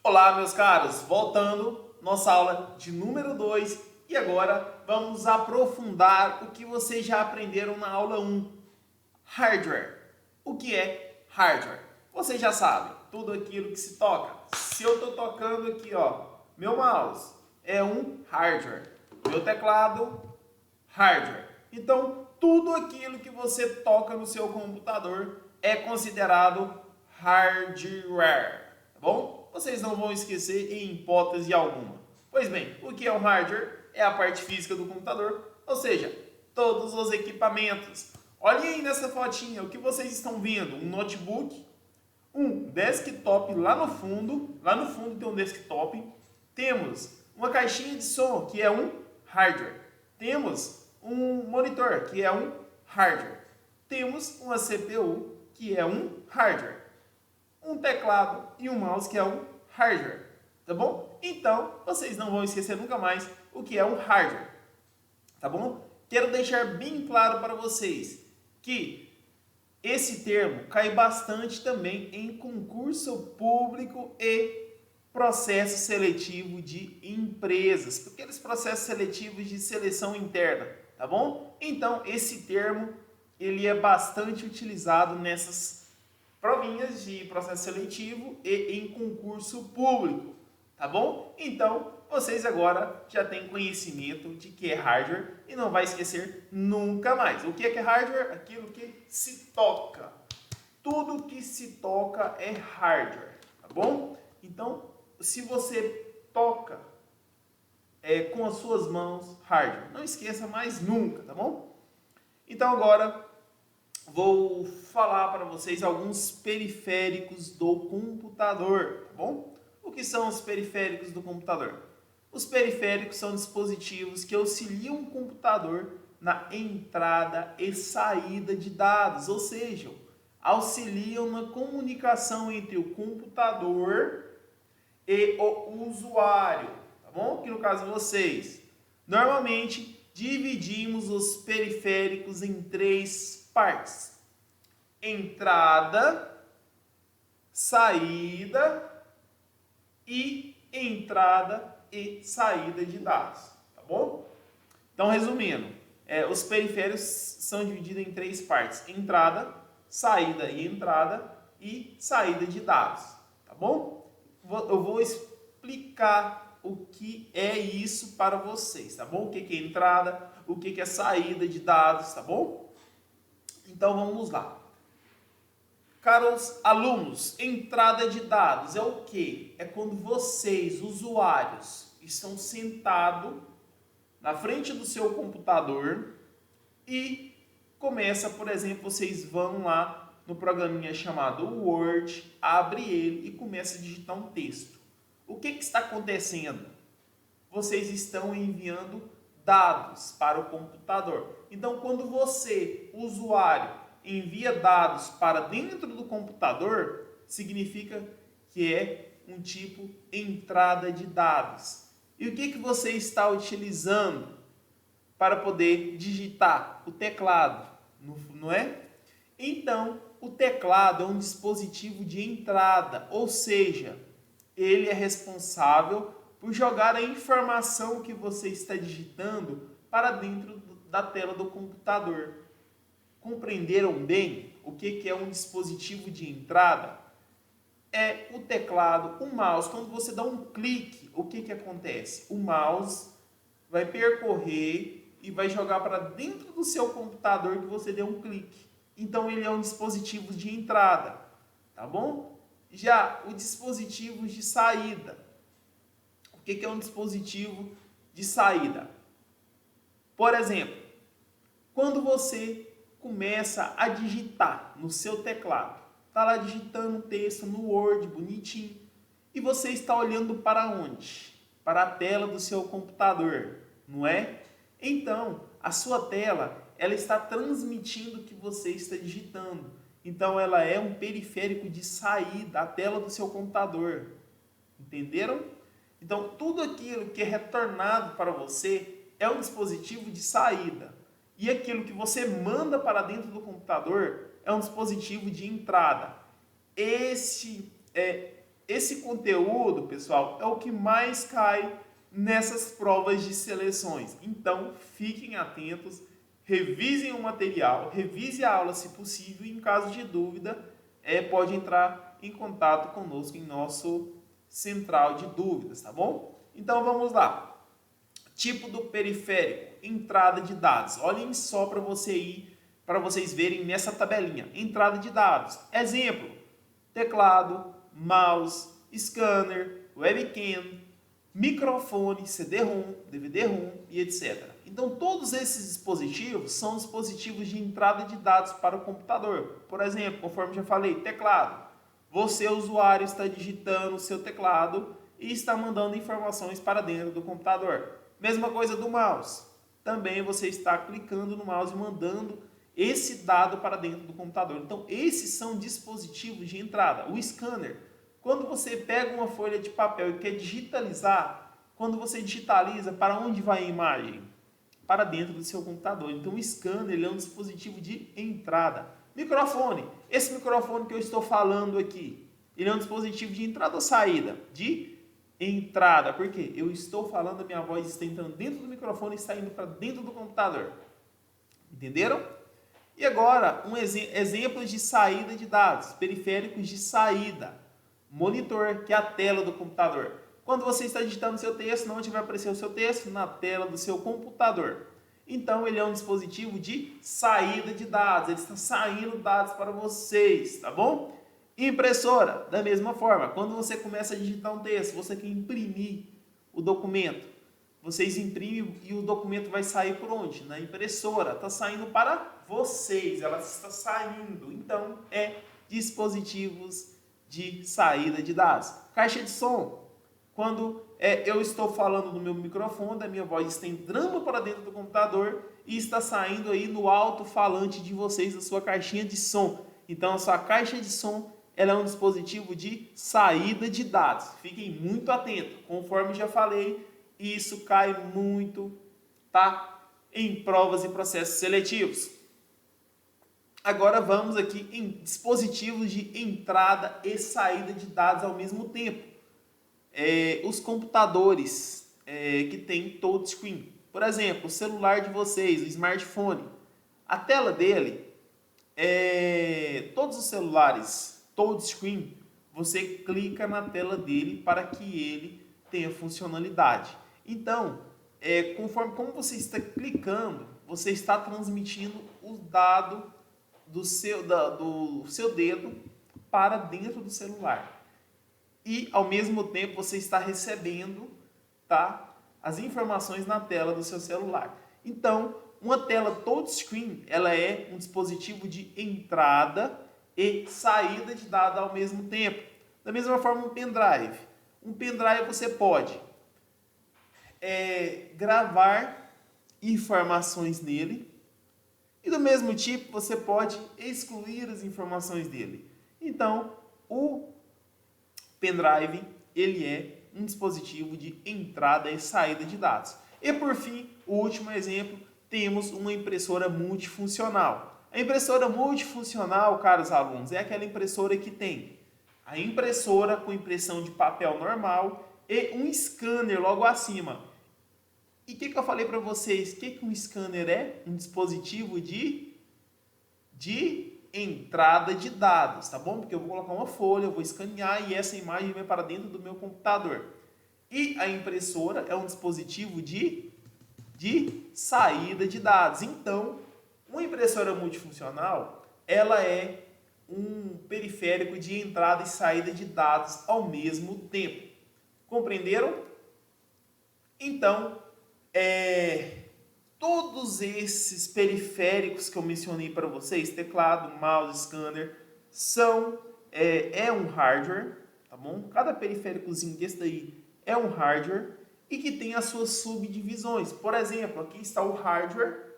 Olá, meus caros, voltando, nossa aula de número 2 e agora vamos aprofundar o que vocês já aprenderam na aula 1, hardware. O que é hardware? Vocês já sabem, tudo aquilo que se toca. Se eu estou tocando aqui, ó, meu mouse é um hardware, meu teclado, hardware. Então, tudo aquilo que você toca no seu computador é considerado hardware, tá bom? Vocês não vão esquecer em hipótese alguma. Pois bem, o que é o hardware? É a parte física do computador, ou seja, todos os equipamentos. Olhem aí nessa fotinha, o que vocês estão vendo? Um notebook, um desktop lá no fundo tem um desktop. Temos uma caixinha de som, que é um hardware. Temos um monitor, que é um hardware. Temos uma CPU, que é um hardware. Um teclado e um mouse, que é um hardware. Tá bom? Então, vocês não vão esquecer nunca mais o que é um hardware. Tá bom? Quero deixar bem claro para vocês que esse termo cai bastante também em concurso público e processo seletivo de empresas, aqueles processos seletivos de seleção interna, tá bom? Então, esse termo ele é bastante utilizado nessas provinhas de processo seletivo e em concurso público, tá bom? Então, vocês agora já têm conhecimento de que é hardware e não vai esquecer nunca mais. O que é hardware? Aquilo que se toca. Tudo que se toca é hardware, tá bom? Então, se você toca com as suas mãos, hardware. Não esqueça mais nunca, tá bom? Então agora vou falar para vocês alguns periféricos do computador, tá bom? O que são os periféricos do computador? Os periféricos são dispositivos que auxiliam o computador na entrada e saída de dados, ou seja, auxiliam na comunicação entre o computador e o usuário, tá bom? Que no caso vocês. Normalmente dividimos os periféricos em três partes: entrada, saída e entrada e saída de dados, tá bom? Então, resumindo, os periféricos são divididos em três partes: entrada, saída e saída de dados, tá bom? Eu vou explicar o que é isso para vocês, tá bom? O que é entrada, o que é saída de dados, tá bom? Então vamos lá. Caros alunos, entrada de dados é o que? É quando vocês, usuários, estão sentados na frente do seu computador e começa, por exemplo, vocês vão lá no programinha chamado Word, abre ele e começa a digitar um texto. O que está acontecendo? Vocês estão enviando dados para o computador. Então, quando você, usuário, envia dados para dentro do computador, significa que é um tipo entrada de dados. E o que você está utilizando para poder digitar? O teclado, não é? Então, o teclado é um dispositivo de entrada, ou seja, ele é responsável por jogar a informação que você está digitando para dentro da tela do computador. Compreenderam bem o que é um dispositivo de entrada? É o teclado, o mouse. Quando você dá um clique, o que acontece? O mouse vai percorrer e vai jogar para dentro do seu computador que você deu um clique. Então ele é um dispositivo de entrada, tá bom? Já o dispositivo de saída. O que é um dispositivo de saída? Por exemplo, quando você começa a digitar no seu teclado, está lá digitando um texto no Word, bonitinho, e você está olhando para onde? Para a tela do seu computador, não é? Então, a sua tela, ela está transmitindo o que você está digitando. Então, ela é um periférico de saída, a tela do seu computador. Entenderam? Então, tudo aquilo que é retornado para você é um dispositivo de saída. E aquilo que você manda para dentro do computador é um dispositivo de entrada. esse conteúdo, pessoal, é o que mais cai nessas provas de seleções. Então, fiquem atentos, revisem o material, revise a aula se possível e, em caso de dúvida, pode entrar em contato conosco em nosso central de dúvidas, tá bom? Então, vamos lá. Tipo do periférico, entrada de dados. Olhem só para vocês verem nessa tabelinha. Entrada de dados. Exemplo: teclado, mouse, scanner, webcam, microfone, CD-ROM, DVD-ROM e etc. Então, todos esses dispositivos são dispositivos de entrada de dados para o computador. Por exemplo, conforme já falei, teclado. Você, usuário, está digitando o seu teclado e está mandando informações para dentro do computador. Mesma coisa do mouse. Também você está clicando no mouse e mandando esse dado para dentro do computador. Então, esses são dispositivos de entrada. O scanner, quando você pega uma folha de papel e quer digitalizar, quando você digitaliza, para onde vai a imagem? Para dentro do seu computador. Então, o scanner ele é um dispositivo de entrada. Microfone. Esse microfone que eu estou falando aqui, ele é um dispositivo de entrada ou saída? De entrada. Por quê? Eu estou falando, a minha voz está entrando dentro do microfone e está indo para dentro do computador. Entenderam? E agora, exemplos de saída de dados, periféricos de saída. Monitor, que é a tela do computador. Quando você está digitando seu texto, onde vai aparecer o seu texto? Na tela do seu computador. Então, ele é um dispositivo de saída de dados. Ele está saindo dados para vocês, tá bom? Impressora, da mesma forma. Quando você começa a digitar um texto, você quer imprimir o documento. Vocês imprimem e o documento vai sair por onde? Na impressora. Está saindo para vocês. Ela está saindo. Então, é dispositivos de saída de dados. Caixa de som. Quando eu estou falando no meu microfone, a minha voz está entrando para dentro do computador e está saindo aí no alto-falante de vocês, da sua caixinha de som. Então, a sua caixa de som ela é um dispositivo de saída de dados. Fiquem muito atentos. Conforme já falei, isso cai muito, tá? Em provas e processos seletivos. Agora vamos aqui em dispositivos de entrada e saída de dados ao mesmo tempo. Os computadores que tem touchscreen. Por exemplo, o celular de vocês, o smartphone. A tela dele, todos os celulares touchscreen, você clica na tela dele para que ele tenha funcionalidade. Então, como você está clicando, você está transmitindo o dado do seu dedo para dentro do celular. E, ao mesmo tempo, você está recebendo, tá, as informações na tela do seu celular. Então, uma tela touchscreen, ela é um dispositivo de entrada e saída de dados ao mesmo tempo. Da mesma forma, um pendrive. Um pendrive você pode gravar informações nele e, do mesmo tipo, você pode excluir as informações dele. Então, o pendrive, ele é um dispositivo de entrada e saída de dados. E, por fim, o último exemplo, temos uma impressora multifuncional. A impressora multifuncional, caros alunos, é aquela impressora que tem a impressora com impressão de papel normal e um scanner logo acima. E o que eu falei para vocês? O que um scanner é? Um dispositivo de entrada de dados, tá bom? Porque eu vou colocar uma folha, eu vou escanear e essa imagem vai para dentro do meu computador. E a impressora é um dispositivo de saída de dados. Então, uma impressora multifuncional, ela é um periférico de entrada e saída de dados ao mesmo tempo. Compreenderam? Então, todos esses periféricos que eu mencionei para vocês, teclado, mouse, scanner, são um hardware, tá bom? Cada periféricozinho desse daí é um hardware e que tem as suas subdivisões. Por exemplo, aqui está o hardware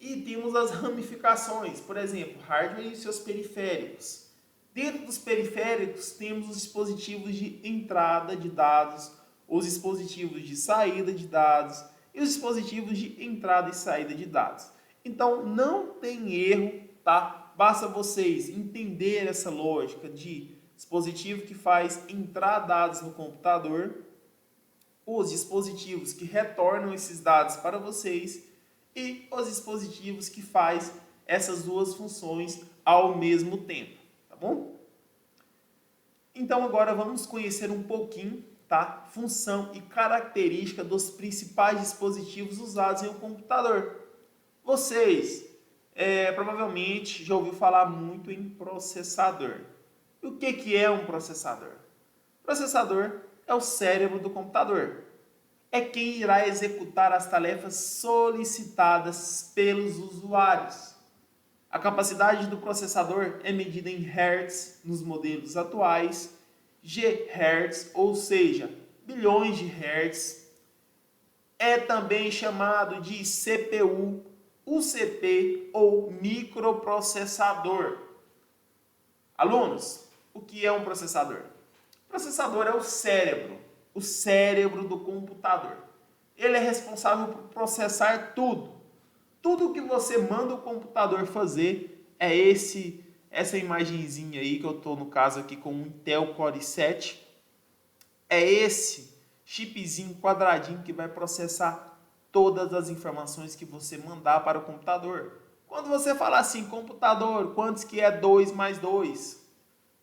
e temos as ramificações. Por exemplo, hardware e seus periféricos. Dentro dos periféricos temos os dispositivos de entrada de dados, os dispositivos de saída de dados e os dispositivos de entrada e saída de dados. Então, não tem erro, tá? Basta vocês entender essa lógica de dispositivo que faz entrar dados no computador, os dispositivos que retornam esses dados para vocês e os dispositivos que faz essas duas funções ao mesmo tempo, tá bom? Então agora vamos conhecer um pouquinho, tá? Função e característica dos principais dispositivos usados em um computador. Vocês provavelmente já ouviu falar muito em processador. E o que é um processador? Processador é o cérebro do computador. É quem irá executar as tarefas solicitadas pelos usuários. A capacidade do processador é medida em Hz nos modelos atuais, GHz, ou seja, bilhões de Hz. É também chamado de CPU, UCP ou microprocessador. Alunos, o que é um processador? O processador é o cérebro do computador. Ele é responsável por processar tudo. Tudo que você manda o computador fazer é essa imagenzinha aí que eu estou no caso aqui com um Intel Core i7. É esse chipzinho quadradinho que vai processar todas as informações que você mandar para o computador. Quando você falar assim, computador, quantos que é 2 mais 2?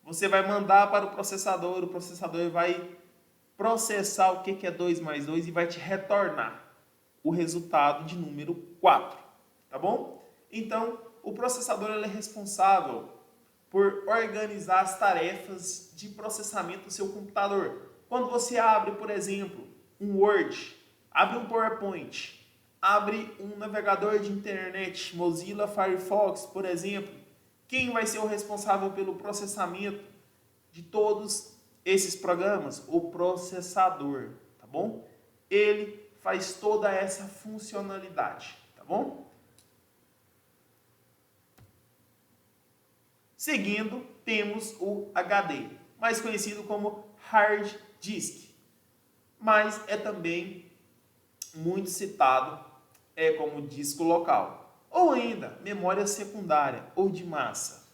Você vai mandar para o processador vai processar o que é 2 mais 2 e vai te retornar o resultado de número 4, tá bom? Então, o processador ele é responsável por organizar as tarefas de processamento do seu computador. Quando você abre, por exemplo, um Word, abre um PowerPoint, abre um navegador de internet, Mozilla Firefox, por exemplo, quem vai ser o responsável pelo processamento de todos esses programas? O processador, tá bom? Ele faz toda essa funcionalidade, tá bom? Seguindo, temos o HD, mais conhecido como Hard Disk, mas é também muito citado como disco local, ou ainda memória secundária ou de massa.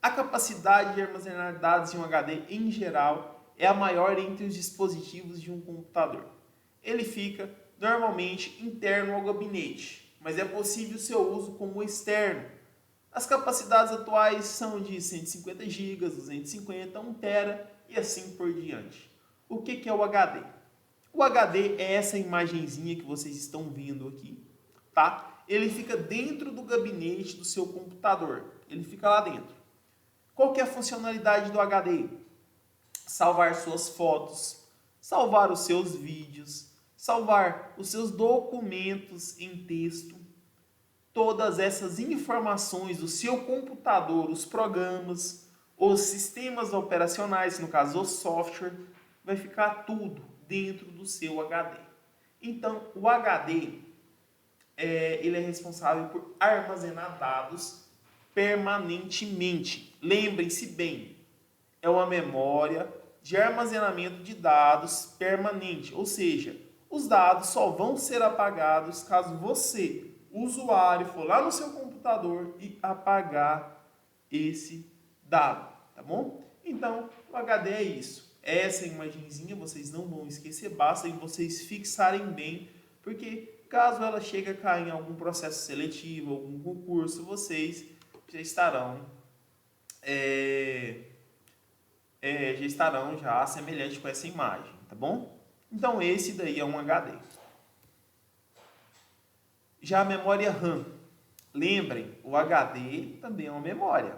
A capacidade de armazenar dados em um HD em geral é a maior entre os dispositivos de um computador. Ele fica normalmente interno ao gabinete, mas é possível seu uso como externo. As capacidades atuais são de 150 GB, 250, 1 TB e assim por diante. O que é o HD? O HD é essa imagenzinha que vocês estão vendo aqui, tá? Ele fica dentro do gabinete do seu computador. Ele fica lá dentro. Qual que é a funcionalidade do HD? Salvar suas fotos, salvar os seus vídeos, salvar os seus documentos em texto. Todas essas informações do seu computador, os programas, os sistemas operacionais, no caso o software, vai ficar tudo dentro do seu HD. Então, o HD ele é responsável por armazenar dados permanentemente. Lembrem-se bem, é uma memória de armazenamento de dados permanente, ou seja, os dados só vão ser apagados caso você, usuário, for lá no seu computador e apagar esse dado, tá bom? Então, o HD é isso. Essa imagenzinha vocês não vão esquecer, basta vocês fixarem bem, porque caso ela chegue a cair em algum processo seletivo, algum concurso, vocês já estarão já semelhante com essa imagem, tá bom? Então esse daí é um HD. Já a memória RAM, lembrem, o HD também é uma memória.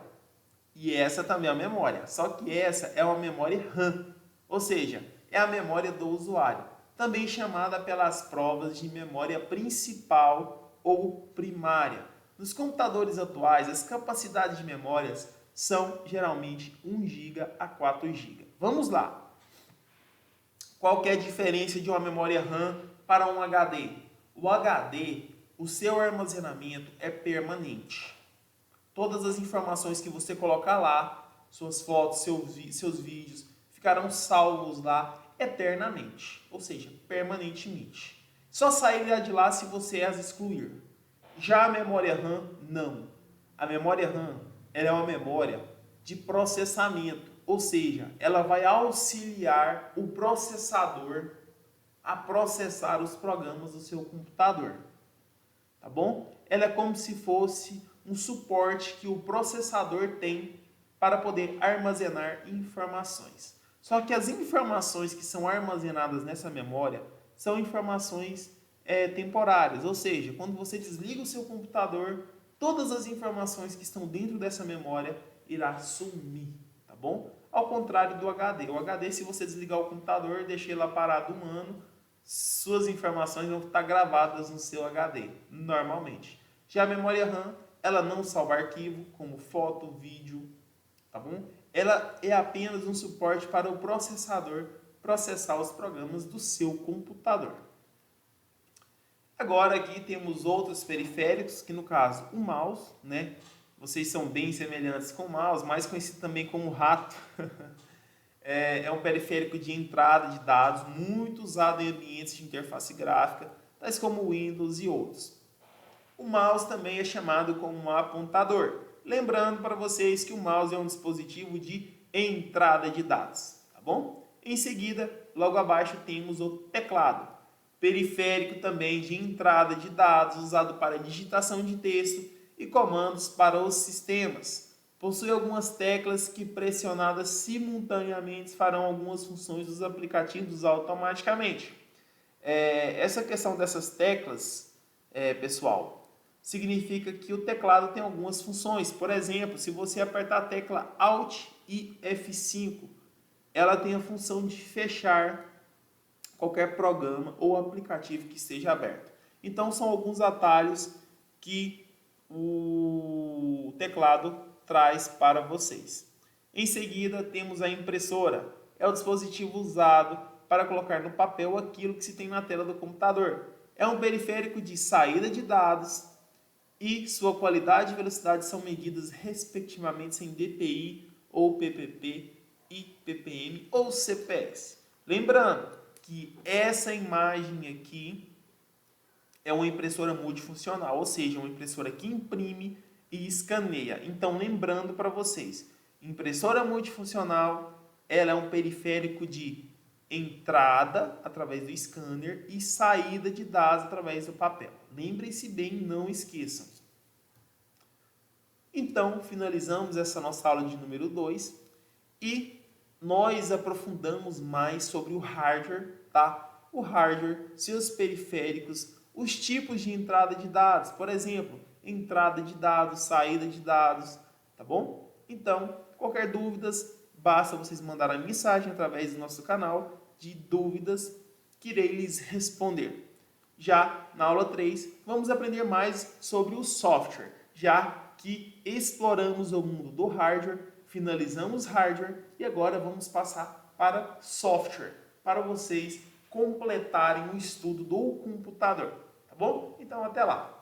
E essa também é uma memória, só que essa é uma memória RAM, ou seja, é a memória do usuário, também chamada pelas provas de memória principal ou primária. Nos computadores atuais, as capacidades de memórias são geralmente 1 GB a 4 GB. Vamos lá. Qual que é a diferença de uma memória RAM para um HD? O HD, o seu armazenamento é permanente. Todas as informações que você colocar lá, suas fotos, seus vídeos, ficarão salvos lá eternamente, ou seja, permanentemente. Só sairá de lá se você as excluir. Já a memória RAM, não. A memória RAM ela é uma memória de processamento, ou seja, ela vai auxiliar o processador a processar os programas do seu computador, tá bom? Ela é como se fosse um suporte que o processador tem para poder armazenar informações. Só que as informações que são armazenadas nessa memória são informações temporárias, ou seja, quando você desliga o seu computador, todas as informações que estão dentro dessa memória irá sumir, tá bom? Ao contrário do HD. O HD, se você desligar o computador e deixar ele lá parado um ano, suas informações vão estar gravadas no seu HD, normalmente. Já a memória RAM, ela não salva arquivo, como foto, vídeo, tá bom? Ela é apenas um suporte para o processador processar os programas do seu computador. Agora aqui temos outros periféricos, que no caso o mouse, né? Vocês são bem semelhantes com o mouse, mais conhecido também como rato. É um periférico de entrada de dados muito usado em ambientes de interface gráfica, tais como Windows e outros. O mouse também é chamado como um apontador. Lembrando para vocês que o mouse é um dispositivo de entrada de dados, tá bom? Em seguida, logo abaixo temos o teclado, periférico também de entrada de dados usado para digitação de texto e comandos para os sistemas. Possui algumas teclas que, pressionadas simultaneamente, farão algumas funções dos aplicativos automaticamente. Essa questão dessas teclas, pessoal, significa que o teclado tem algumas funções. Por exemplo, se você apertar a tecla Alt e F5, ela tem a função de fechar qualquer programa ou aplicativo que esteja aberto. Então, são alguns atalhos que o teclado traz para vocês. Em seguida, temos a impressora. É o dispositivo usado para colocar no papel aquilo que se tem na tela do computador. É um periférico de saída de dados e sua qualidade e velocidade são medidas respectivamente em dpi ou ppp e ppm ou cps. Lembrando que essa imagem aqui é uma impressora multifuncional, ou seja, uma impressora que imprime e escaneia. Então, lembrando para vocês, impressora multifuncional, ela é um periférico de entrada através do scanner e saída de dados através do papel. Lembrem-se bem, não esqueçam. Então, finalizamos essa nossa aula de número 2 e nós aprofundamos mais sobre o hardware, tá? O hardware, seus periféricos, os tipos de entrada de dados, por exemplo, entrada de dados, saída de dados, tá bom? Então, qualquer dúvidas, basta vocês mandarem a mensagem através do nosso canal de dúvidas, que irei lhes responder. Já na aula 3, vamos aprender mais sobre o software, já que exploramos o mundo do hardware, finalizamos hardware e agora vamos passar para software, para vocês completarem o estudo do computador, tá bom? Então, até lá!